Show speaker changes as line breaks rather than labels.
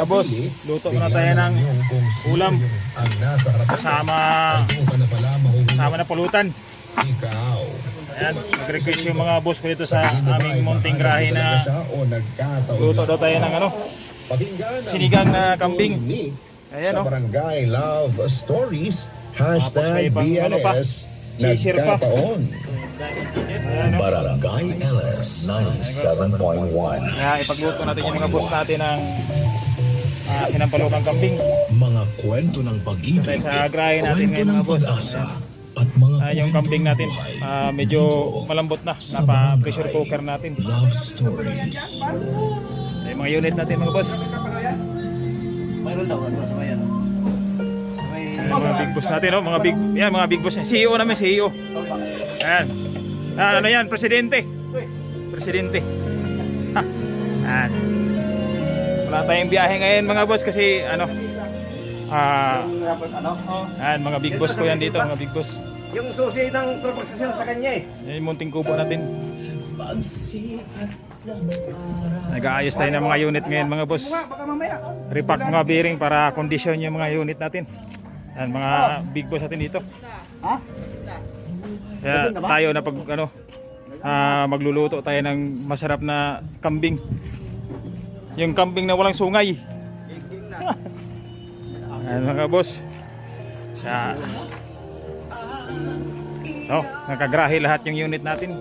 boss, luto muna tayo ng ulam kasama na pulutan. Ayan, nag-request yung mga boss ko dito sa aming munting grahe na luto daw tayo ng sinigang na kambing. Ayan,
sa Barangay Love Stories #BLS nagkataon. Barangay LS 97.1.
Kaya ipagluto natin yung mga boss natin ng sinampalukang kambing.
Mga kwento ng pag-ibig,
Sa grahe natin ngayon mga boss.
at mga
Yung kambing natin medyo malambot na, napa-pressure cooker natin.
love stories.
Yung mga unit natin mga boss.
Mayroon daw, ano ba yan?
Mga big boss natin, oh, mga big boss. CEO namin, CEO. Ayan. Ano yan, presidente. Presidente. Ha. Ayan. Wala tayong biyahe ngayon mga boss kasi ayan, mga big boss ko yan dito, mga big boss.
Yung susi ng proposisyon sa kanya
Yan yung munting kubo natin. Nag-aayos tayo ng mga unit ngayon mga boss.
Baka mamaya.
Repack mga bearing para condition yung mga unit natin. Yan, mga big boss natin dito.
Ha?
Kaya tayo na pag magluluto tayo ng masarap na kambing. Yung kambing na walang sungay. Ayan mga boss. Kaya nakagrahe lahat yung unit natin.